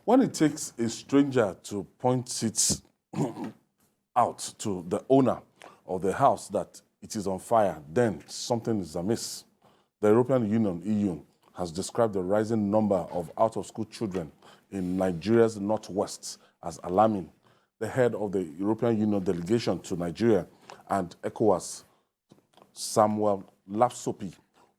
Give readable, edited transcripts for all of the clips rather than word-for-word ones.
When it takes a stranger to point it out to the owner of the house that it is on fire, then something is amiss. The European Union, EU, has described the rising number of out-of-school children in Nigeria's northwest as alarming. The head of the European Union delegation to Nigeria and ECOWAS, Samuel Lapsopi,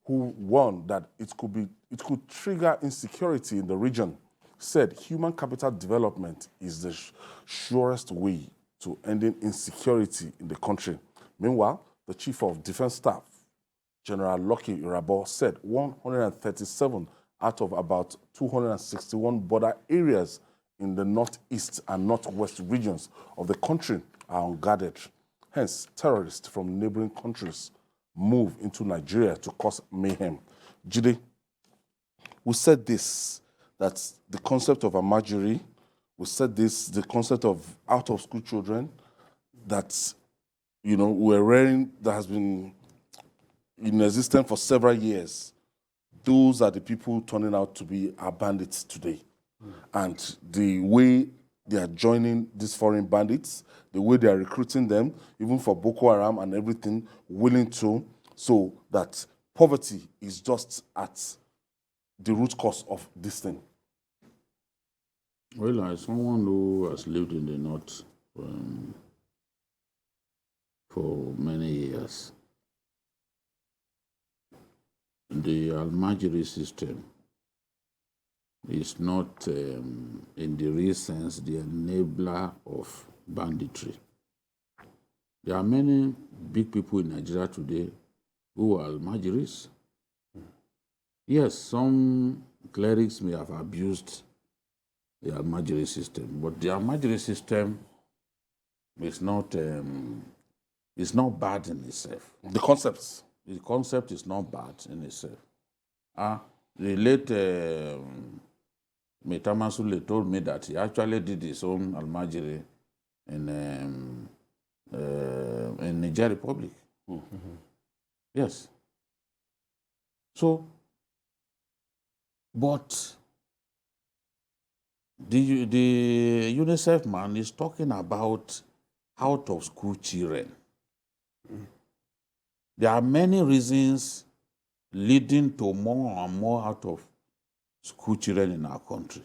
who warned that it could trigger insecurity in the region, said human capital development is the surest way to ending insecurity in the country. Meanwhile, the Chief of Defense Staff, General Lucky Irabor, said 137 out of about 261 border areas in the northeast and northwest regions of the country are unguarded. Hence, terrorists from neighboring countries move into Nigeria to cause mayhem. Jide, we said this, that the concept of Almajiri, we said this, the concept of out-of-school children, that, you know, we're rearing, that has been in existence for several years. Those are the people turning out to be our bandits today. And the way they are joining these foreign bandits, the way they are recruiting them, even for Boko Haram and everything, willing to, so that poverty is just at the root cause of this thing. Well, as someone who has lived in the north for many years, the Almajiri system is not, in the real sense, the enabler of banditry. There are many big people in Nigeria today who are Almajiris. Yes, some clerics may have abused the Almajiri system, but the Almajiri system is not bad in itself. The concepts. The concept is not bad in itself. The late Metama Sule told me that he actually did his own Almajiri in Niger Republic. Yes. So, but the UNICEF man is talking about out-of-school children. There are many reasons leading to more and more out-of-school children in our country.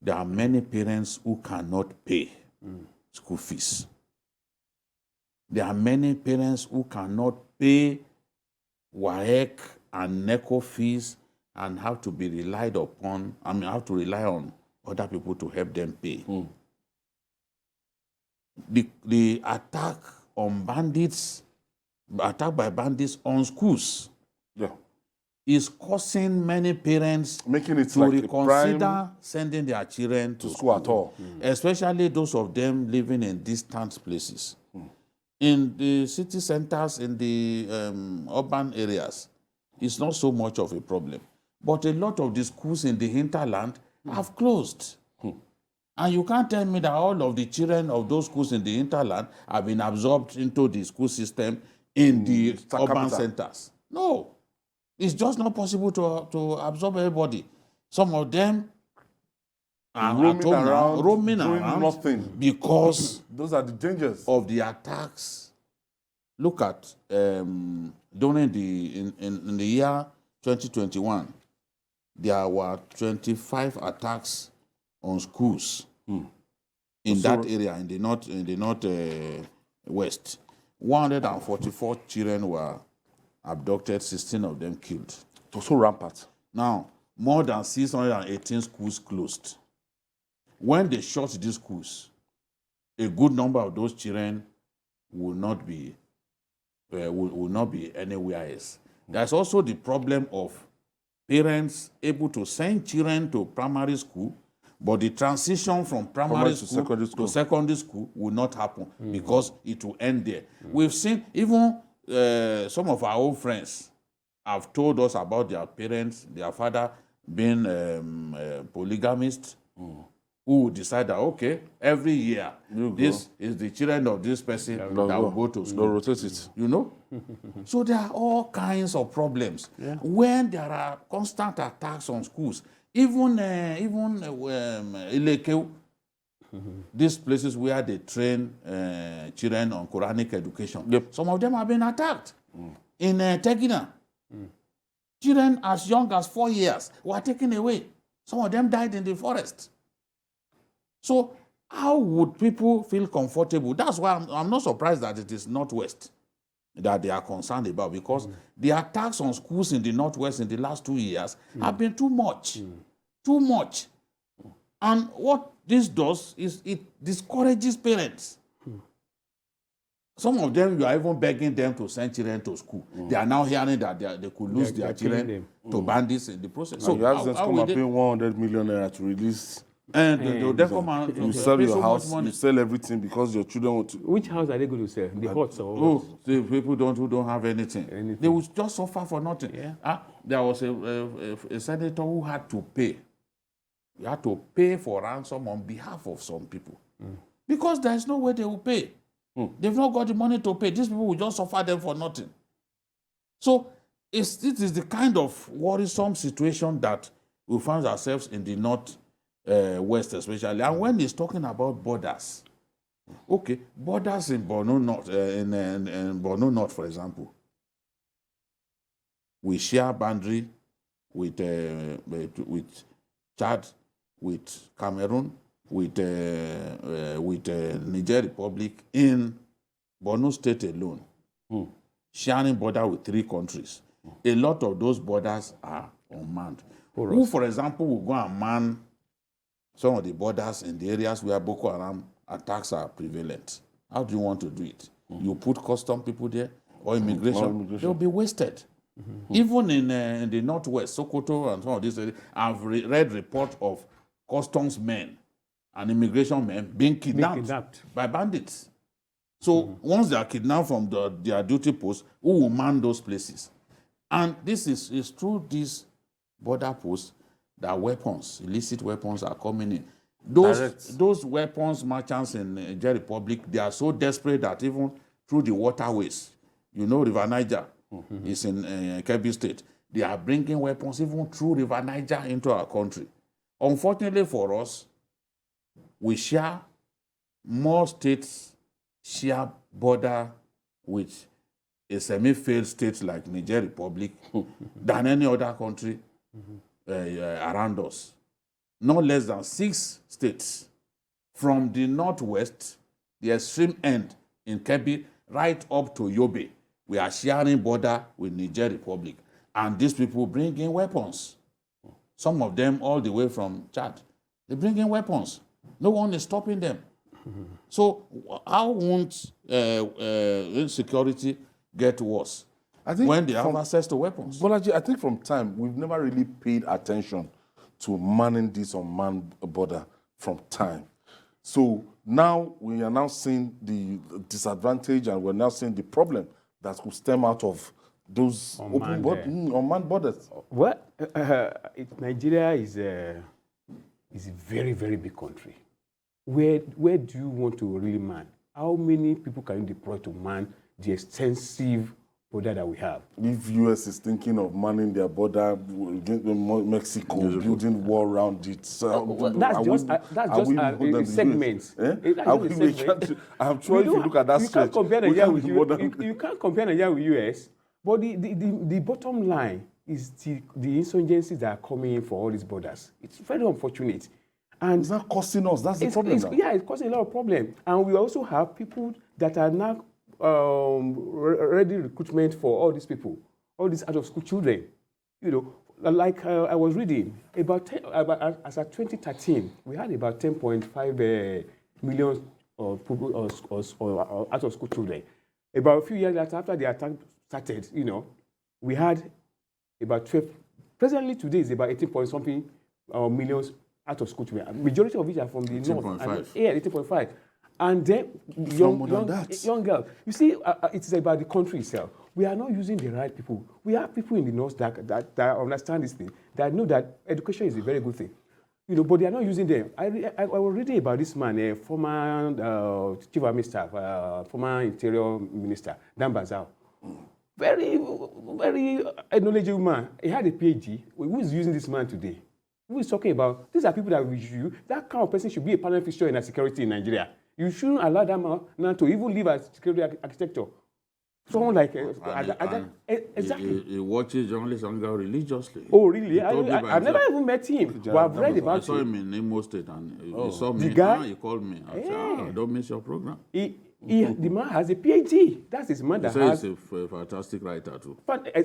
There are many parents who cannot pay school fees. There are many parents who cannot pay WAEC and NECO fees and have to be relied upon, have to rely on other people to help them pay. The attack on bandits, attack by bandits on schools, is causing many parents making it to like reconsider sending their children to school at all. Especially those of them living in distant places. In the city centers, in the urban areas, it's not so much of a problem. But a lot of the schools in the hinterland have closed. And you can't tell me that all of the children of those schools in the hinterland have been absorbed into the school system in the urban centers. No. It's just not possible to absorb everybody. Some of them are roaming around nothing. Because those are the dangers of the attacks. Look at during in the year 2021, there were 25 attacks on schools in that area in the north west. 144 children were abducted, 16 of them killed. It was so rampant. Now, more than 618 schools closed. When they shut these schools, a good number of those children will not be anywhere else. There's also the problem of parents able to send children to primary school, but the transition from primary school to secondary school will not happen because it will end there. We've seen even some of our own friends have told us about their parents, their father being polygamist, who decide that, okay, every year, this is the children of this person that will go to school. They'll rotate it. You know? So there are all kinds of problems. When there are constant attacks on schools, Even Ilekeu, these places where they train children on Quranic education, some of them have been attacked. In Tegina, children as young as 4 years were taken away. Some of them died in the forest. So how would people feel comfortable? That's why I'm not surprised that it is Northwest that they are concerned about, because the attacks on schools in the Northwest in the last 2 years have been too much. Too much. And what this does is it discourages parents. Some of them, you are even begging them to send children to school. They are now hearing that they could lose their children to bandits in the process. So you ask them to come and pay 100 million naira to release. And they'll then come and you sell your house, you sell everything because your children want to. Which house are they going to sell? The huts or what? The people who don't have anything. They will just suffer for nothing. Yeah. There was a senator who had to pay. He had to pay for ransom on behalf of some people. Because there is no way they will pay. They've not got the money to pay. These people will just suffer them for nothing. So this is the kind of worrisome situation that we find ourselves in the North West especially. And when he's talking about borders, okay, borders in Borno North, in Borno North, for example, we share boundary with Chad, with Cameroon, with Niger Republic in Borno State alone, sharing border with 3 countries. A lot of those borders are unmanned. Who, for example, will go and man some of the borders in the areas where Boko Haram attacks are prevalent? How do you want to do it? You put custom people there or immigration? They'll be wasted. Even in the Northwest, Sokoto and some of these areas, I've read reports of customs men and immigration men being kidnapped by bandits. So once they are kidnapped from their duty posts, who will man those places? And this is through these border posts that weapons, illicit weapons, are coming in. Those weapons merchants in Niger Republic, they are so desperate that even through the waterways, River Niger is in Kebbi State, they are bringing weapons even through River Niger into our country. Unfortunately for us, we share, more states share border with a semi-failed state like Niger Republic than any other country around us. No less than 6 states. From the Northwest, the extreme end in Kebbi, right up to Yobe, we are sharing border with Niger Republic. And these people bring in weapons. Some of them all the way from Chad. They bring in weapons. No one is stopping them. So how won't insecurity get worse when they have access to weapons? Bolaji, I think from time, we've never really paid attention to manning this unmanned border from time. So now we are now seeing the disadvantage, and we're now seeing the problem that could stem out of those unmanned borders. Well, Nigeria is a very, very big country. Where do you want to really man? How many people can you deploy to man the extensive border that we have? If U.S. is thinking of manning their border against Mexico, building wall around it, that's just a segment. I'm sure if you look at that stretch, you can't compare Nigeria with U.S., but the bottom line is the insurgencies that are coming in for all these borders. It's very unfortunate. And it's not costing us. That's the problem now. Yeah, it's causing a lot of problems. And we also have people that are now ready recruitment for all these people, all these out-of-school children. Like I was reading, as of 2013, we had about 10.5 million people out-of-school children. About a few years after the attack started, we had about 12. Presently, today is about 18-point-something millions out of school children. Majority of which are from the north. 18.5. And then young girls. You see, it's about the country itself. We are not using the right people. We have people in the north that understand this thing, that know that education is a very good thing. But they are not using them. I was reading about this man, former chief of staff, former interior minister, Dan Bazao. Very, very knowledgeable man. He had a PhD. Who is using this man today? Who is talking about? These are people that that kind of person should be a panel fixture in security in Nigeria. You shouldn't allow them now to even live as security architecture. Someone like exactly. He watches journalists and go religiously. Oh, really? I've never even met him. But I've read about I saw him in Imo State, and he saw me. The guy? He called me. I said, don't miss your program. The man has a PhD. That's his man that has. He's a fantastic writer too. But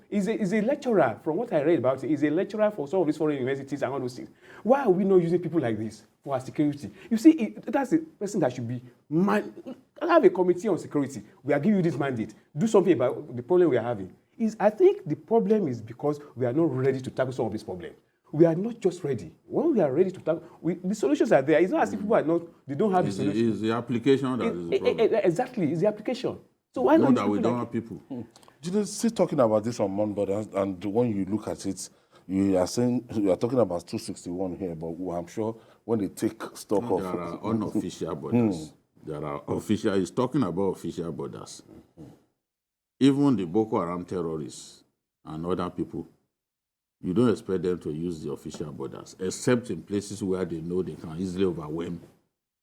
he's a lecturer. From what I read about it, he's a lecturer for some of these foreign universities and all those things. Why are we not using people like this for our security? You see, that's a person that should be have a committee on security. We are giving you this mandate. Do something about the problem we are having. I think the problem is because we are not ready to tackle some of these problems. We are not just ready. When we are ready to tackle, the solutions are there. It's not as if people are not, they don't have the solutions. It's the application that is the problem. Exactly, it's the application. So why not that we don't have people? Still talking about this on Monday, and when you look at it, you are talking about 261 here, but I'm sure when they take stock of... There are unofficial borders. There are official, he's talking about official borders. Even the Boko Haram terrorists and other people, you don't expect them to use the official borders, except in places where they know they can easily overwhelm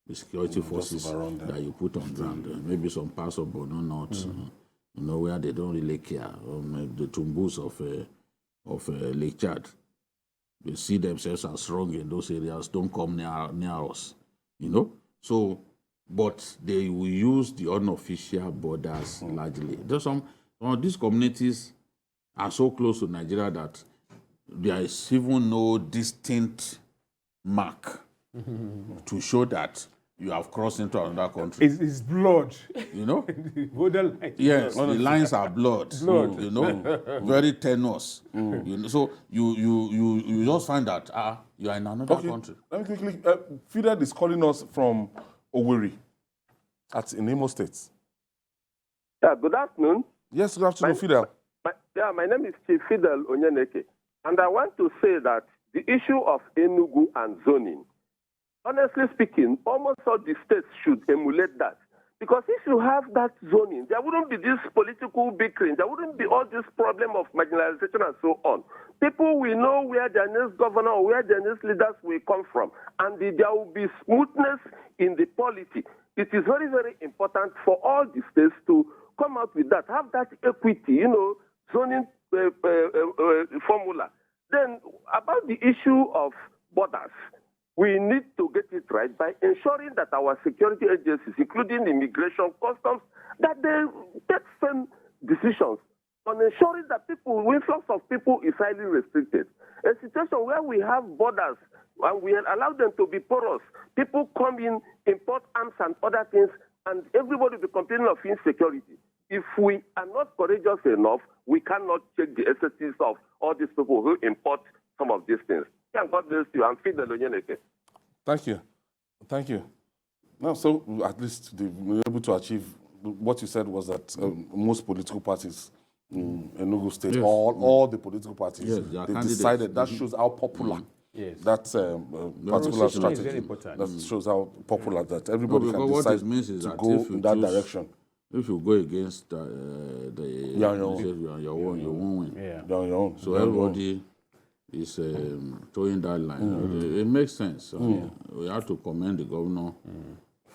the security forces that you put on ground. Maybe some parts of Borno North, where they don't really care. The Tumbus of Lake Chad, they see themselves as strong in those areas. Don't come near us, So, but they will use the unofficial borders largely. There's some of these communities are so close to Nigeria that there is even no distinct mark to show that you have crossed into another country. It's blood. Border line. Yes, the lines are blood. Very tenuous. So you just find that you are in another country. Let me quickly. Fidel is calling us from Owerri in Imo State. Yeah, good afternoon. Yes, good afternoon, Fidel. My name is Chief Fidel Onyeneke. And I want to say that the issue of Enugu and zoning, honestly speaking, almost all the states should emulate that. Because if you have that zoning, there wouldn't be this political bickering. There wouldn't be all this problem of marginalization and so on. People will know where their next governor or where their next leaders will come from. And there will be smoothness in the polity. It is very, very important for all the states to come out with that, have that equity, zoning formula. Then, about the issue of borders, we need to get it right by ensuring that our security agencies, including immigration, customs, that they take firm decisions on ensuring that influx of people is highly restricted. A situation where we have borders and we allow them to be porous, people come in, import arms and other things, and everybody will be complaining of insecurity. If we are not courageous enough, we cannot check the excesses of all these people who import some of these things. Thank God bless you. I'm Fidel Onyeneke. Thank you. Now, so at least they were able to achieve what you said was that most political parties in Enugu State, all the political parties, they decided that shows how popular that particular strategy. Very important. That shows how popular that everybody can decide to go in that direction. If you go against your own, you won't win. You're on your own. So everybody is towing that line. It makes sense. We have to commend the governor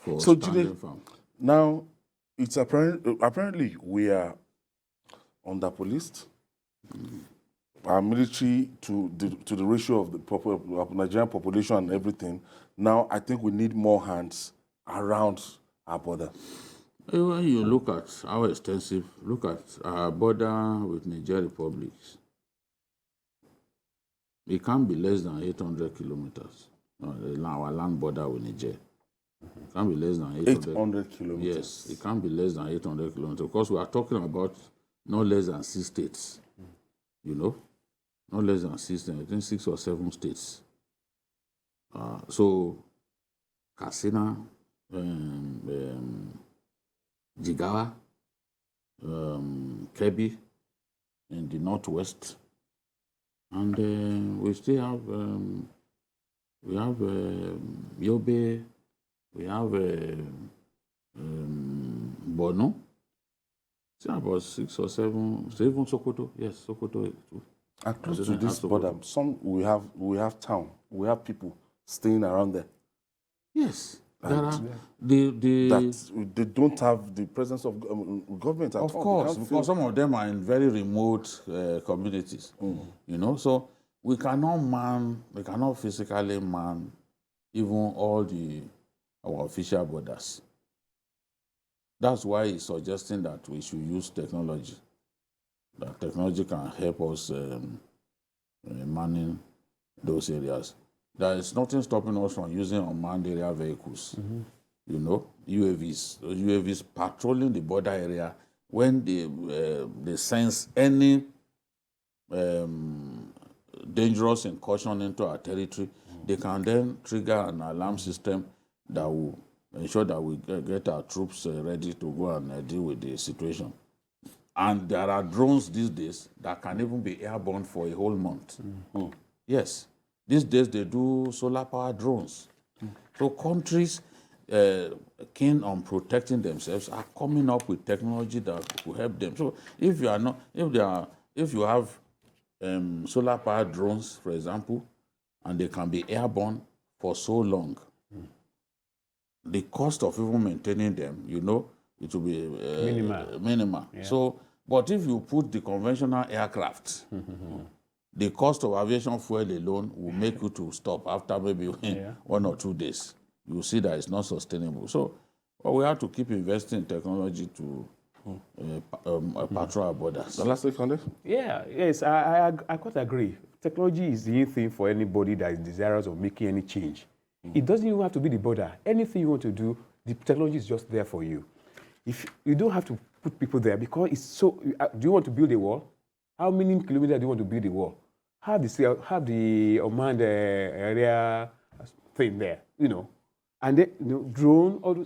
for standing firm. Now, it's apparently we are under-policed. Our military to the ratio of the Nigerian population and everything. Now, I think we need more hands around our border. When you look at how extensive, look at our border with Niger Republic, it can't be less than 800 kilometers. Our land border with Niger. It can't be less than 800 kilometers. Yes, it can't be less than 800 kilometers. Because we are talking about no less than 6 states. No less than 6 states. I think 6 or 7 states. So, Katsina, Jigawa, Kebbi in the northwest, and we still have Yobe, we have Borno. It's about 6 or 7. So even Sokoto, yes, Sokoto too. And close to doesn't this have to border, go to- some we have town, we have people staying around there Yes. There And are the that they don't have the presence of government at all. Of They course, can't because feel- some of them are in very remote communities. You know, so we cannot physically man even all our official borders. That's why he's suggesting that we should use technology. That technology can help us manning those areas. There is nothing stopping us from using unmanned area vehicles. You know, UAVs. Those UAVs patrolling the border area when they sense any dangerous incursion into our territory, they can then trigger an alarm system that will ensure that we get our troops ready to go and deal with the situation. And there are drones these days that can even be airborne for a whole month. Yes. These days they do solar power drones. So countries keen on protecting themselves are coming up with technology that will help them. So if you have solar power drones, for example, and they can be airborne for so long, the cost of even maintaining them, you know, it will be minimal. Yeah. So, but if you put the conventional aircraft, the cost of aviation fuel alone will make you to stop after maybe 1 or 2 days. You will see that it's not sustainable. So, well, we have to keep investing in technology to patrol our borders. The last take on this? Yes, I quite agree. Technology is the thing for anybody that is desirous of making any change. It doesn't even have to be the border. Anything you want to do, the technology is just there for you. If you don't have to put people there because it's so. Do you want to build a wall? How many kilometers do you want to build a wall? Have the unmanned area thing there, you know, and then drone. Or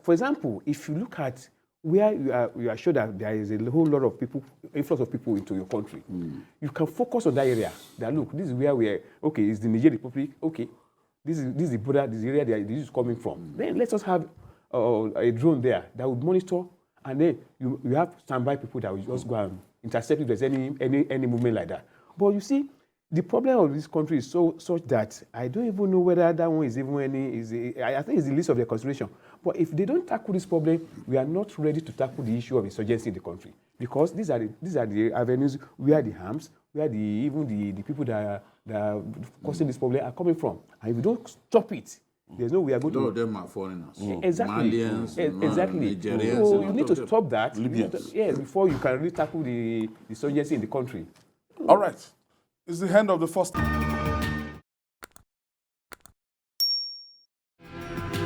for example, if you look at where you are sure that there is a whole lot of people, influx of people into your country, you can focus on that area. That look, this is where we are. Okay, it's the Niger Republic. Okay, this is the border, this area that this is coming from. Then let us have a drone there that would monitor, and then you have standby people that will just go and intercept if there's any movement like that. But you see, the problem of this country is such that I don't even know whether that one is even I think it's the least of their consideration. But if they don't tackle this problem, we are not ready to tackle the issue of insurgency in the country, because these are the avenues where the harms, where even the people that are causing this problem are coming from. And if we don't stop it, there's no way we are going All to. of them are foreigners. Exactly. Malians, Exactly. Nigerians. So a you lot need of to them. stop that. Libyans. Yes, before you can really tackle the insurgency in the country. All right. It's the end of the first.